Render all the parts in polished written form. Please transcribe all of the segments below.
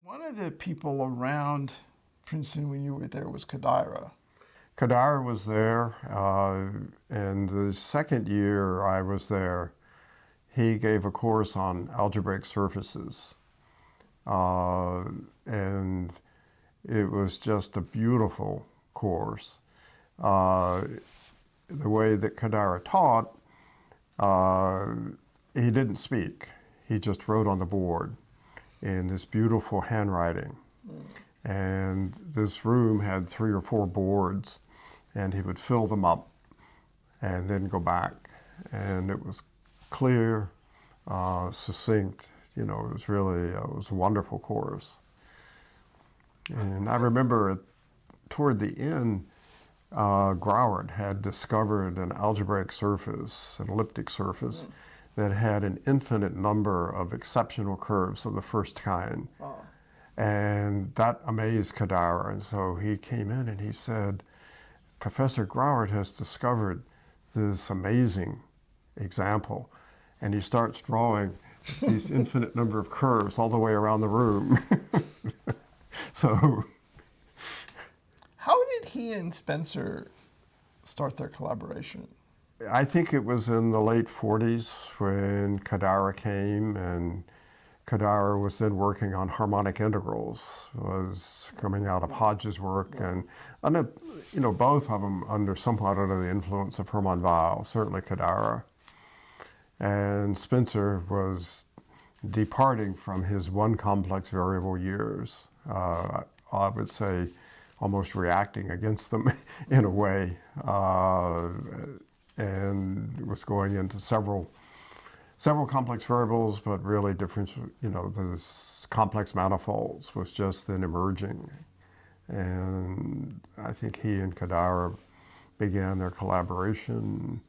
One of the people around Princeton when you were there was Kodaira. Kodaira was there, and the second year I was there, he gave a course on algebraic surfaces. And it was just a beautiful course. The way that Kodaira taught, he didn't speak. He just wrote on the board in this beautiful handwriting. And this room had 3 or 4 boards, and he would fill them up and then go back. And it was clear, succinct. You know, it was really, it was a wonderful course. And I remember toward the end, Grauert had discovered an algebraic surface, an elliptic surface, that had an infinite number of exceptional curves of the first kind. Oh. And that amazed Kodaira. And so he came in and he said, Professor Grauert has discovered this amazing example. And he starts drawing these infinite number of curves all the way around the room. So, How did he and Spencer start their collaboration? I think it was in the late 40s when Kodaira came, and Kodaira was then working on harmonic integrals, was coming out of Hodge's work, and you know, both of them somewhat under the influence of Hermann Weyl, certainly Kodaira. And Spencer was departing from his one complex variable years. I would say almost reacting against them in a way, and was going into several complex variables, but really different, you know, the complex manifolds was just then emerging. And I think he and Kodaira began their collaboration,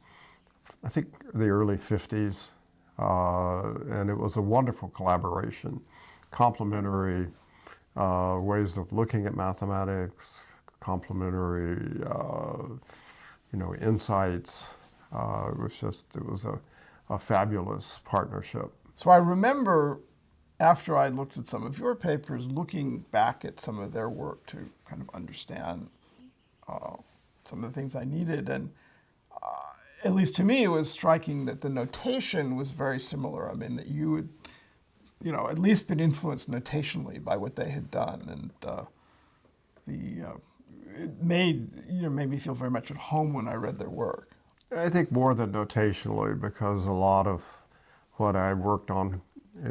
I think the early 50s, and it was a wonderful collaboration, complementary ways of looking at mathematics, complementary, you know, insights. It was a fabulous partnership. So I remember after I looked at some of your papers, looking back at some of their work to kind of understand some of the things I needed. And at least to me, it was striking that the notation was very similar. I mean, that you would, you know, at least been influenced notationally by what they had done. And it made me feel very much at home when I read their work. I think more than notationally, because a lot of what I worked on,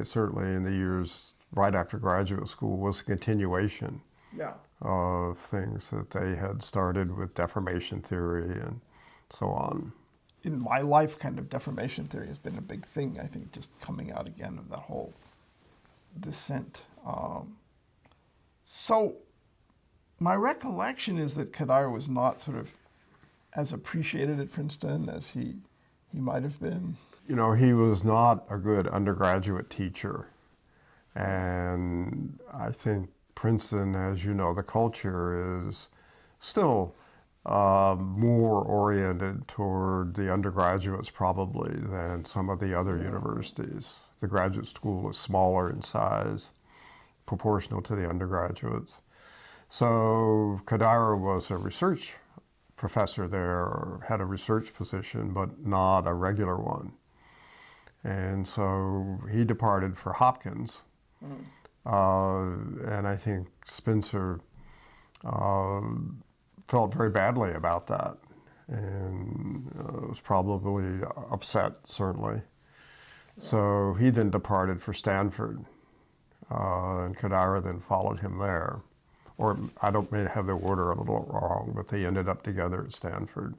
certainly in the years right after graduate school, was a continuation of things that they had started with deformation theory and so on. In my life, kind of deformation theory has been a big thing, I think, just coming out again of that whole descent. So my recollection is that Kodaira was not sort of as appreciated at Princeton as he might have been. You know, he was not a good undergraduate teacher. And I think Princeton, as you know, the culture is still more oriented toward the undergraduates probably than some of the other universities. The graduate school is smaller in size, proportional to the undergraduates. So Kodaira was a research professor there, or had a research position, but not a regular one. And so he departed for Hopkins. And I think Spencer felt very badly about that, and was probably upset, certainly. So he then departed for Stanford, and Kodaira then followed him there. Or I may have the order a little wrong, but they ended up together at Stanford.